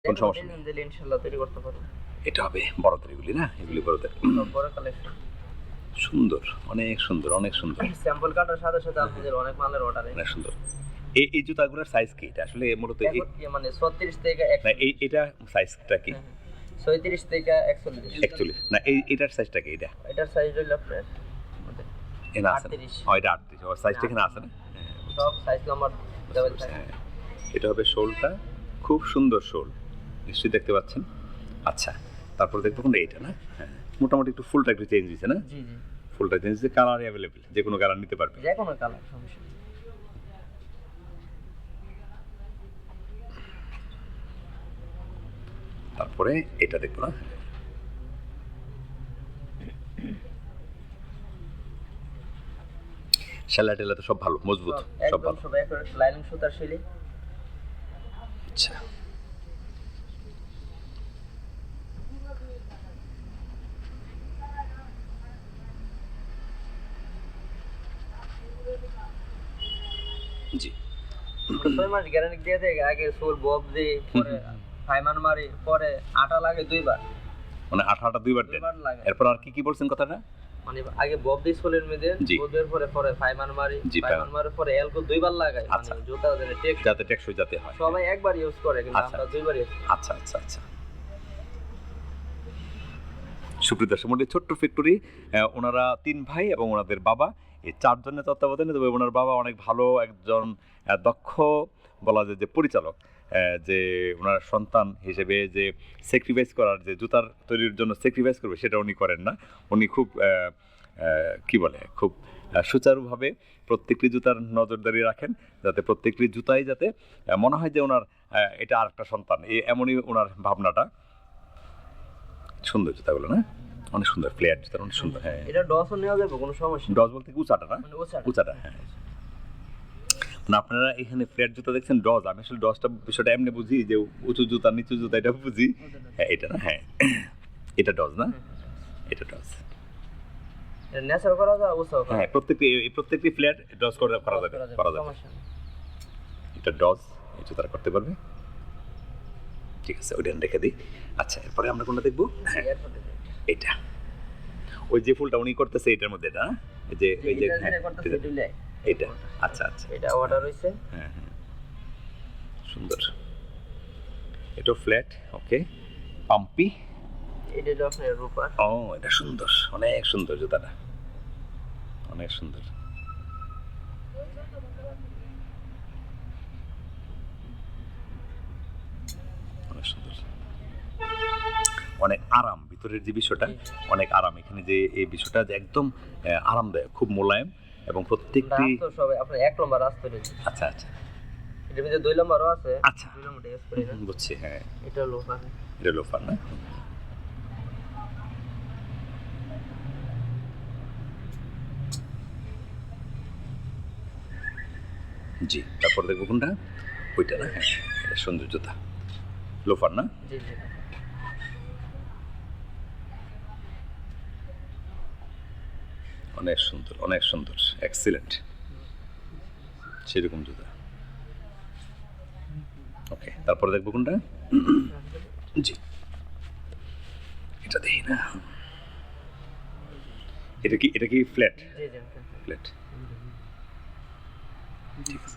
কোন সমস্যা নেই, দিলে ইনশাআল্লাহ তৈরি করতে পারবো। এটা হবে বড়দের এগুলি না, এগুলি বড়দের। বড় কালেকশন সুন্দর, অনেক সুন্দর, অনেক সুন্দর। স্যাম্পল কাটার সাথে সাথে আলহামদুলিল্লাহ অনেক মালের অর্ডার অনেক সুন্দর। এই জুতাগুলোর সাইজ কি? এটা আসলে মূলত মানে 36 থেকে 41 এটা সাইজটা কি? 36 থেকে 41 না এটার সাইজটা কি? এটার সাইজ হলো আপনার এটা আছে 38। এটা 38, ওর সাইজটা এখানে আছে না? সব সাইজ নাম্বার দেওয়া থাকে। এটা হবে শোলটা, খুব সুন্দর শোল, নিশ্চয়ই দেখতে পাচ্ছেন। আচ্ছা, তারপর দেখবো কোনটা, এটা না? হ্যাঁ, মোটামুটি একটু ফুলটা একটু চেঞ্জ হয়েছে না? জি জি, ফুলটা চেঞ্জ হয়েছে, কালার অ্যাভেলেবল, যে কোনো কালার নিতে পারবে, যে কোনো কালার, সমস্যা নেই। তারপরে এটা দেখবো না, সেলা টেলা তো সব ভালো, মজবুত, সব ভালো, সব একবার লাইনিং সুতার শৈলী। আচ্ছা, জি, 6 মাস গ্যারান্টি দিয়ে দেয়। আগে সোল বব দিয়ে, পরে ফাইমান মারি, পরে আটা লাগে 2 বার, মানে আঠাটা 2 বার দেন। এরপর আর কি বলছেন কথাটা? মানে আগে বব দিয়ে সোলের মধ্যে ববের পরে ফাইমান মারি, ফাইমান মারার পরে এলকো 2 বার লাগাই, মানে জুতা যাতে টেকসই যাতে হয়। সবাই একবার ইউজ করে, কিন্তু আমরা 2 বার ইউজ। আচ্ছা আচ্ছা আচ্ছা। সুপ্রিয় দর্শক মণ্ডলী, ছোট্ট ফ্যাক্টরি, ওনারা 3 ভাই এবং ওনাদের বাবা, এই 4 জনের তত্ত্বাবধানে। তবে ওনার বাবা অনেক ভালো একজন দক্ষ বলা যায় যে পরিচালক, যে ওনার সন্তান হিসেবে যে স্যাক্রিফাইস করার, যে জুতার তৈরির জন্য স্যাক্রিফাইস করবে, সেটা উনি করেন না। উনি খুব কি বলে, খুব সুচারুভাবে প্রত্যেকটি জুতার নজরদারি রাখেন, যাতে প্রত্যেকটি জুতাই যাতে মনে হয় যে ওনার এটা আরেকটা সন্তান, এমনই ওনার ভাবনাটা। সুন্দর জুতাগুলো না, অনেক সুন্দর, ফ্ল্যাট জুতা, অনেক সুন্দর। হ্যাঁ, এটা ডসও নেওয়া যাবে, কোনো সমস্যা। ডস বলতে কি উঁচাটা না? উঁচাটা, হ্যাঁ। না, আপনারা এখানে ফ্ল্যাট জুতা দেখছেন, ডস। আমি আসলে ডসটা বিষয়টা এমনি বুঝি যে উঁচু জুতা নিচু জুতা, এটা বুঝি। হ্যাঁ, এটা না, হ্যাঁ এটা ডস না, এটা ডস। এটা নেচার করা যায়, উঁচাও করা। হ্যাঁ, প্রত্যেকটি ফ্ল্যাট ডস করা যাবে। এটা ডস, এই জুতাটা করতে পারবে। ঠিক আছে, ওইটা রেখে দিই। আচ্ছা, এরপরে আমরা কোনটা দেখবো? হ্যাঁ, এটা ওই যে ফুলটা উনি করতেছে, এটার মধ্যে এটা, যে এই যে এটা। আচ্ছা আচ্ছা, এটা অর্ডার হইছে। হ্যাঁ হ্যাঁ, সুন্দর। এটা ফ্ল্যাট, ওকে, পাম্পি। এটা হলো আপনার রূপার। ও, এটা সুন্দর, অনেক সুন্দর জুতাটা, অনেক সুন্দর। অনেক সুন্দর, অনেক আরাম, ভিতরের যে বিষয়টা অনেক আরাম। এখানে যে এই বিষয়টা যে একদম আরামদায়ক, খুব মোলায়েম, এবং প্রত্যেকটি সবাই আপনার 1 নম্বর রাস্তা রয়েছে। আচ্ছা আচ্ছা, এর মধ্যে 2 নম্বরও আছে। আচ্ছা, 2 নম্বর ইউজ করি না, বুঝছি। হ্যাঁ, এটা লোফার। এটা লোফার না? জি, তারপর দেখবো কোনটা, ওইটা না? হ্যাঁ, এটা সুন্দর জুতা, লোফার না? জি জি, অনেক সুন্দর, অনেক সুন্দর, এক্সিলেন্ট, সেরকম জুতা। ওকে, তারপরে দেখবো কোনটা? জি, এটা দেখি না, এটা কি ফ্ল্যাট? জি জি, ফ্ল্যাট, ঠিক আছে।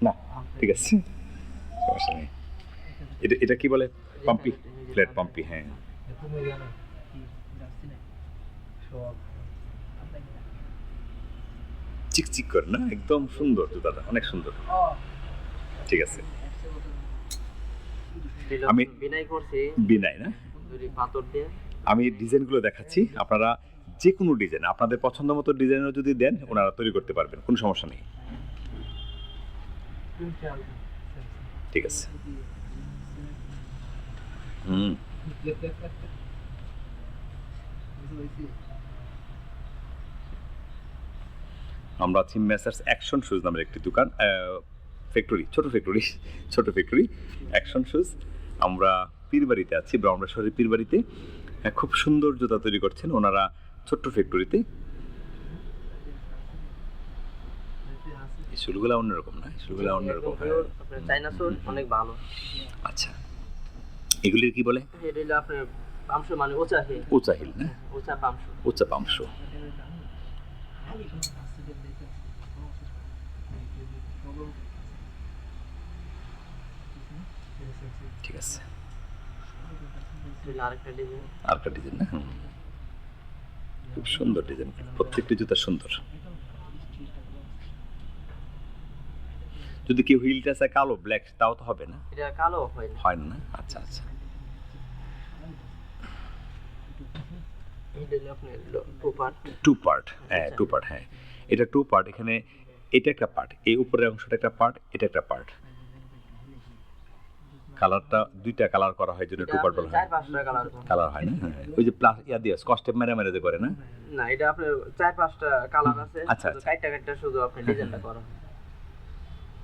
না, ঠিক আছে, সমস্যা নেই। এটা কি বলে? পাম্পি, ফ্ল্যাট পাম্পি। হ্যাঁ, চিকচিক করে না, একদম সুন্দর জুতাটা, অনেক সুন্দর। ঠিক আছে, আমি বিনাই করছি, বিনাই না, পাথর দিয়ে। আমি ডিজাইনগুলো দেখাচ্ছি, আপনারা যে কোনো ডিজাইন, আপনাদের পছন্দ মতো ডিজাইনও যদি দেন, ওনারা তৈরি করতে পারবেন, কোনো সমস্যা নেই। ঠিক আছে, আমরা আছি মেসার্স অ্যাকশন শুজ নামের একটি দোকান, ফ্যাক্টরি, ছোট ফ্যাক্টরি অ্যাকশন শুজ। আমরা পীরবাড়িতে আছি, ব্রাহ্মণবাড়িয়া শহরের পীরবাড়িতে। খুব সুন্দর জুতা তৈরি করছেন ওনারা ছোট্ট ফ্যাক্টরিতে। এই শুলগুলো অন্যরকম না, শুলগুলো অন্যরকম। আপনার চাইনা শুল অনেক ভালো। আচ্ছা, এগুলির কি বলে? এটা হলো আপনার পামশু, মানে ওচা হিল। ওচা হিল না, ওচা পামশু। ওচা পামশু। ঠিক আছে, আরেকটা ডিজাইন না, খুব সুন্দর ডিজাইন, প্রত্যেকটি জুতা সুন্দর। যদি কেউ হিলটা চায় কালো ব্ল্যাক, তাও তো হবে না? এটা কালো হয় না। আচ্ছা আচ্ছা, টু পার্ট, হ্যাঁ টু পার্ট, হ্যাঁ এটা টু পার্ট। এখানে এটা একটা পার্ট, এই উপরের অংশটা একটা পার্ট, এটা একটা পার্ট। কালারটা দুইটা কালার করা হয়, যেটা টু পার্ট বলা হয়। 4-5টা কালার হয় না? ওই যে প্লাস ইয়া দিয়ে স্কচ টেপ মেরে যে করে না? না, এটা আপনার 4-5টা কালার আছে। আচ্ছা, কাইটা শুধু আপনি ডিজাইনটা করা।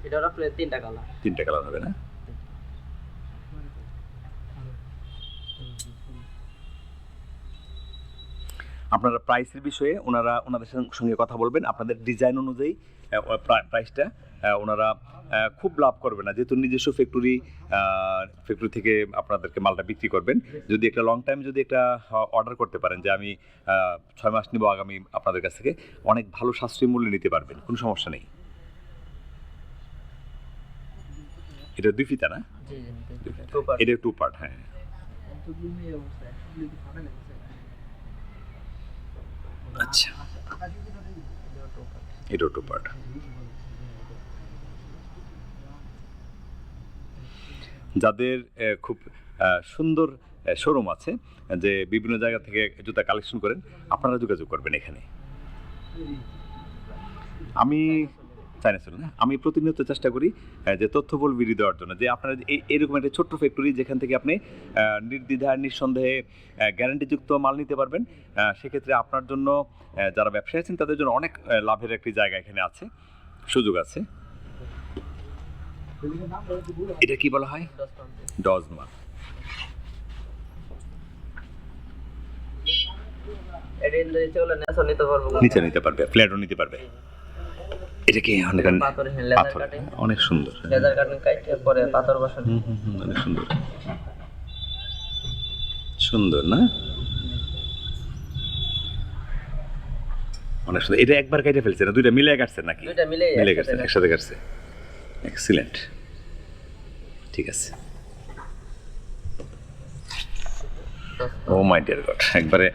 এটার আপনার 3টা কালার। 3টা কালার হবে না? আপনারা প্রাইসের বিষয়ে ওনাদের সঙ্গে কথা বলবেন। আপনাদের ডিজাইন অনুযায়ী প্রাইসটা ওনারা খুব লাভ করবে না, যেহেতু নিজস্ব ফ্যাক্টরি থেকে আপনাদেরকে মালটা বিক্রি করবেন। যদি একটা লং টাইম যদি একটা অর্ডার করতে পারেন যে আমি 6 মাস নিব আগামী, আপনাদের কাছ থেকে অনেক ভালো সাশ্রয়ী মূল্যে নিতে পারবেন, কোনো সমস্যা নেই। এটা 2 ফিতা না? এটা 2 পার্ট, হ্যাঁ। আচ্ছা, এটা 2 পার্ট। যাদের খুব সুন্দর শোরুম আছে, যে বিভিন্ন জায়গা থেকে জুতা কালেকশন করেন, আপনারা যোগাযোগ করবেন এখানে। আমি চাইনা শুল না, আমি প্রতিনিয়ত চেষ্টা করি যে তথ্যবহুল ভিডিও দেওয়ার জন্য, যে আপনারা এরকম একটা ছোট্ট ফ্যাক্টরি যেখান থেকে আপনি নির্দ্বিধায় নিঃসন্দেহে গ্যারান্টিযুক্ত মাল নিতে পারবেন। সেক্ষেত্রে আপনার জন্য, যারা ব্যবসায়ী আছেন তাদের জন্য অনেক লাভের একটি জায়গা এখানে আছে, সুযোগ আছে। এটা কি বলা হয়? ডজমা। নিচে নিতে পারবে, ফ্ল্যাটও নিতে পারবে। এটা কি পাথর, অনেক সুন্দর, লেদার কাটিং কাইটে পরে পাথর বসানো। অনেক সুন্দর, সুন্দর না? অনেক সুন্দর। এটা একবার কেটে ফেলছে না, দুইটা মিলে কাটছে নাকি? দুইটা মিলে কাটছে, একসাথে কাটছে। এক্সিলেন্ট, ঠিক আছে। ও মাই ডিয়ার গড, একবারে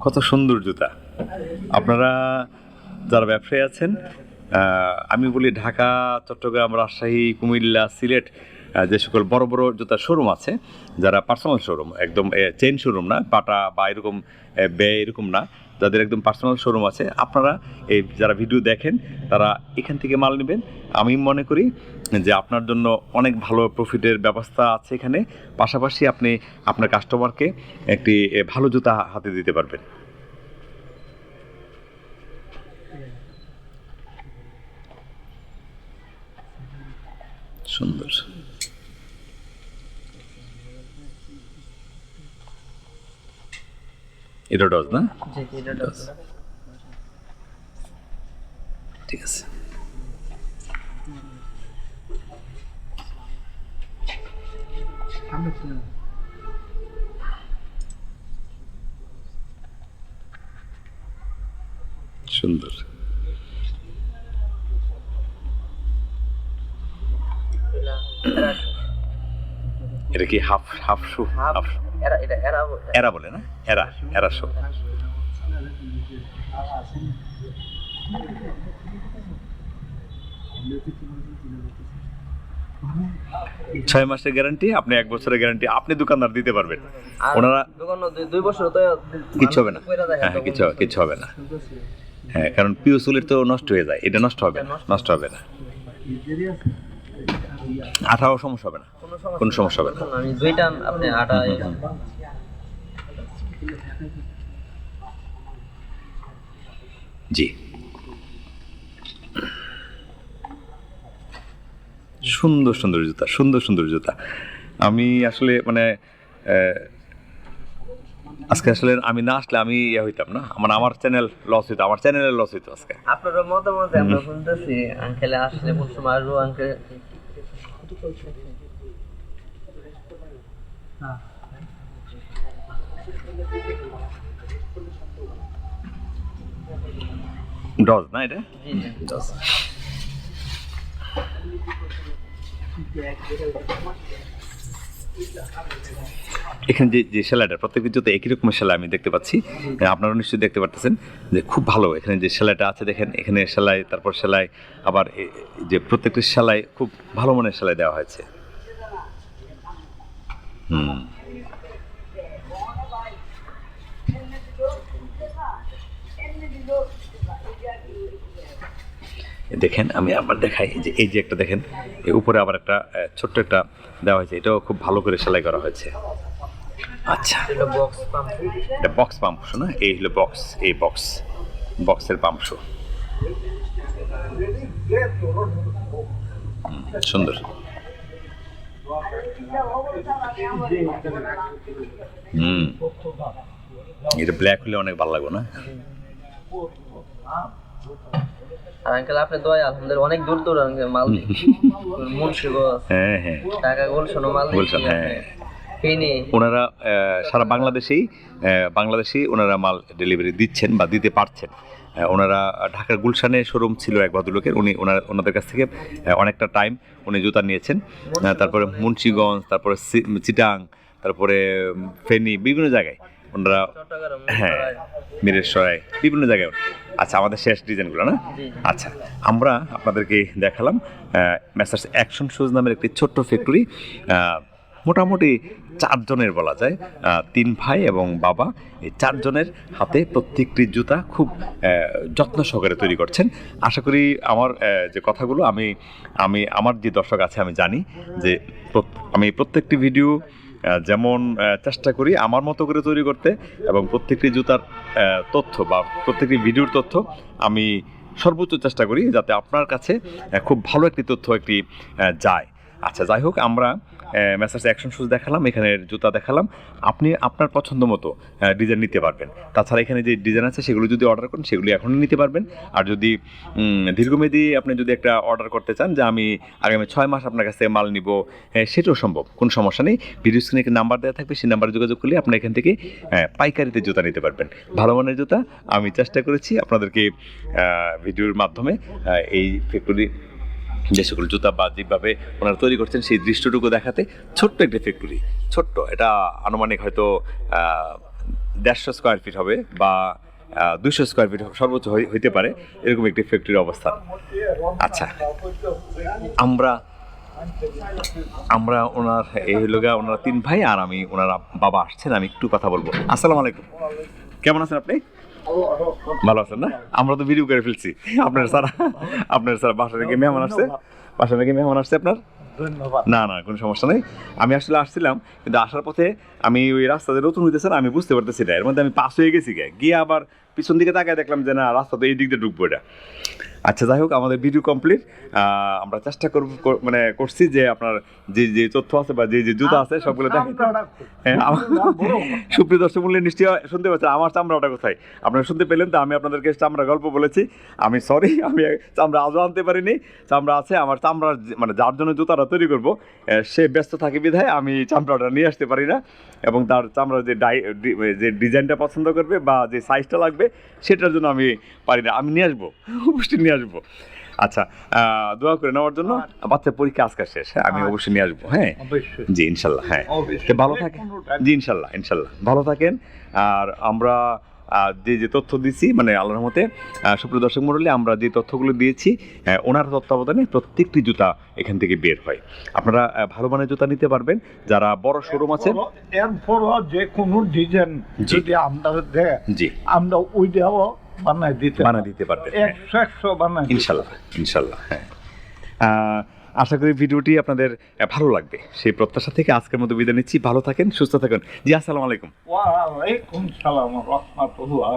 কত সুন্দর জুতা। আপনারা যারা ব্যবসায়ী আছেন, আমি বলি ঢাকা, চট্টগ্রাম, রাজশাহী, কুমিল্লা, সিলেট, যে সকল বড় বড় জুতার শোরুম আছে, যারা পার্সোনাল শোরুম, একদম চেইন শোরুম না, বাটা বা এরকম এরকম না, যাদের একদম পার্সোনাল শোরুম আছে, আপনারা এই যারা ভিডিও দেখেন তারা এখান থেকে মাল নেবেন। আমি মনে করি যে আপনার জন্য অনেক ভালো প্রফিটের ব্যবস্থা আছে এখানে। পাশাপাশি আপনি আপনার কাস্টমারকে একটি ভালো জুতা হাতে দিতে পারবেন। সুন্দর, এটা ডজ না? ঠিক আছে। সুন্দর, এটা কি হাফ শু? এরা বলে না, এরা শু। 6 মাসের গ্যারান্টি, আপনি 1 বছরের গ্যারান্টি আপনি দোকানদার দিতে পারবেন। ওনারা 2 বছর তো কিছু হবে না, হ্যাঁ কিছু হবে না, হ্যাঁ, কারণ পিওসুলের তো নষ্ট হয়ে যায়, এটা নষ্ট হবে না। আঠাও সমস্যা হবে না, কোনো সমস্যা হবে না। আমি দুইটা আপনি আটা জি, সুন্দর জুতা। আমি আসলে মানে আজকে আসলে আমি না আসলে আমি ইয়ে হইতাম না, মানে আমার চ্যানেল লস হইতো, আমার চ্যানেলের লস হইতো আজকে। আপনারা মতামত আমরা শুনতেছি, আঙ্কেলে আসলে কোন সময় আসবো আঙ্কেল। ডজ না এটা? জি জি ডজ। এখানে যে সেলাইটা প্রত্যেকটি জুতো একই রকমের সেলাই আমি দেখতে পাচ্ছি, আপনারা নিশ্চয়ই দেখতে পারতেছেন যে খুব ভালো। এখানে যে সেলাইটা আছে দেখেন, এখানে সেলাই, তারপর সেলাই, আবার যে প্রত্যেকটি সেলাই খুব ভালো মানের সেলাই দেওয়া হয়েছে। দেখেন আমি আবার দেখাই, যে এই যে একটা দেখেন, এই উপরে আবার একটা ছোট্ট একটা দেওয়া হয়েছে, এটাও খুব ভালো করে সেলাই করা হয়েছে। আচ্ছা, এটা বক্স পাম্প, এটা বক্স পাম্প শো না? এই হলো বক্স, এই বক্সের পাম্প শো। সুন্দর। এটা ব্ল্যাক হলে অনেক ভালো লাগবে না? আর আঙ্কেল আপনি দয়া আলহামদুলিল্লাহ অনেক দূর দূর মাল মুন্সিগঞ্জ, হ্যাঁ হ্যাঁ, ঢাকা গুলশান মাল গুলশান, হ্যাঁ। ওনারা সারা বাংলাদেশেই ওনারা মাল ডেলিভারি দিচ্ছেন বা দিতে পারছেন। ওনারা ঢাকার গুলশানে শোরুম ছিল এক ভদ্রলোকের, ওনাদের কাছ থেকে অনেকটা টাইম উনি জুতা নিয়েছেন। তারপরে মুন্সিগঞ্জ, তারপরে চিটাং, তারপরে ফেনী, বিভিন্ন জায়গায় ওনারা, হ্যাঁ মিরেশ্বরাই, বিভিন্ন জায়গায়। আচ্ছা, আমাদের শেষ ডিজাইনগুলো না? আচ্ছা, আমরা আপনাদেরকে দেখালাম মেসার্স অ্যাকশন শুজ নামের একটি ছোট্ট ফ্যাক্টরি। মোটামুটি 4 জনের বলা যায়, 3 ভাই এবং বাবা, এই 4 জনের হাতে প্রত্যেকটি জুতা খুব যত্ন সহকারে তৈরি করছেন। আশা করি আমার যে কথাগুলো আমার যে দর্শক আছে, আমি জানি যে আমি প্রত্যেকটি ভিডিও যেমন চেষ্টা করি আমার মতো করে তৈরি করতে, এবং প্রত্যেকটি জুতার তথ্য বা প্রত্যেকটি ভিডিওর তথ্য আমি সর্বোচ্চ চেষ্টা করি যাতে আপনার কাছে খুব ভালো একটি তথ্য যায়। আচ্ছা, যাই হোক, আমরা মেসার্স অ্যাকশন শুজ দেখালাম, এখানের জুতা দেখালাম, আপনি আপনার পছন্দ মতো ডিজাইন নিতে পারবেন। তাছাড়া এখানে যে ডিজাইন আছে সেগুলো যদি অর্ডার করেন সেগুলি এখনই নিতে পারবেন। আর যদি দীর্ঘমেয়াদী আপনি যদি একটা অর্ডার করতে চান যে আমি আগামী 6 মাস আপনার কাছ থেকে মাল নিব, সেটাও সম্ভব, কোনো সমস্যা নেই। ভিডিও স্ক্রিনে একটা নাম্বার দেওয়া থাকবে, সেই নাম্বারে যোগাযোগ করলে আপনি এখান থেকে পাইকারিতে জুতা নিতে পারবেন, ভালো মানের জুতা। আমি চেষ্টা করেছি আপনাদেরকে ভিডিওর মাধ্যমে এই ফ্যাক্টরি যে সকল জুতা বা যেভাবে ওনারা তৈরি করছেন সেই দৃশ্যটুকু দেখাতে। ছোট্ট একটি ফ্যাক্টরি, ছোট্ট, এটা আনুমানিক হয়তো 150 স্কোয়ার ফিট হবে বা 200 স্কোয়ার ফিট সর্বোচ্চ হইতে পারে, এরকম একটি ফ্যাক্টরির অবস্থান। আচ্ছা, আমরা ওনার ওনারা 3 ভাই আর আমি, ওনারা বাবা আসছেন, আমি একটু কথা বলবো। আসসালামু আলাইকুম, কেমন আছেন আপনি? ভালো আছেন না? আমরা তো ভিডিও করে ফেলছি আপনার স্যার বাসা থেকে মেহমান আসছে আপনার? না না, কোনো সমস্যা নেই। আমি আসলে আসছিলাম, কিন্তু আসার পথে আমি ওই রাস্তাতে নতুন হইতেছেন, আমি বুঝতে পারতেছি না, এর মধ্যে আমি পাস হয়ে গেছি, গিয়ে আবার পিছন দিকে তাকায় দেখলাম যে না, রাস্তাতে এই দিক দিয়ে ঢুকবো এটা। আচ্ছা, যাই হোক, আমাদের ভিডিও কমপ্লিট। আমরা চেষ্টা করছি যে আপনার যে তথ্য আছে বা যে জুতা আছে সবগুলো দেখেন। সুপ্রিয় দর্শক মূল্যে নিশ্চয়ই শুনতে পাচ্ছেন আমার চামড়াটা কোথায়, আপনারা শুনতে পেলেন তো। আমি আপনাদেরকে চামড়া গল্প বলেছি, আমি সরি, আমি চামড়া আজও আনতে পারিনি। চামড়া আছে, আমার চামড়ার মানে যার জন্য জুতাটা তৈরি করবো সে ব্যস্ত থাকে বিধায় আমি চামড়াটা নিয়ে আসতে পারি না, এবং তার চামড়ার যে ডিজাইনটা পছন্দ করবে বা যে সাইজটা লাগবে সেটার জন্য আমি পারি না। আমি নিয়ে আসবো, অবশ্যই নিয়ে আসবো। আচ্ছা, দোয়া করে নেওয়ার জন্য। বাচ্চার পরীক্ষা আজকে শেষ, হ্যাঁ, আমি অবশ্যই নিয়ে আসবো। হ্যাঁ, জি ইনশাল্লাহ। হ্যাঁ, ভালো থাকেন। জি ইনশাল্লাহ ভালো থাকেন। আর আমরা যে তথ্য দিচ্ছি, মানে আল্লাহর রহমতে সুপ্রিয় দর্শক মণ্ডলী, আমরা যে তথ্যগুলো দিয়েছি ওনার তত্ত্বাবধানে প্রত্যেকটি জুতা এখান থেকে বের হয়। আপনারা ভালো মানের জুতা নিতে পারবেন। যারা বড় শোরুম আছে, এরপর যে কোনো ডিজাইন যদি আমরা দেয়, জি আমরা ওইটাও বানাই দিতে পারবেন, 100 বানাই ইনশাল্লাহ। হ্যাঁ, আশা করি ভিডিওটি আপনাদের ভালো লাগবে সেই প্রত্যাশা থেকে আজকের মতো বিদায় নিচ্ছি। ভালো থাকেন, সুস্থ থাকেন। জি, আসসালামু আলাইকুম। ওয়া আলাইকুম সালাম ওয়া রাহমাতুল্লাহ।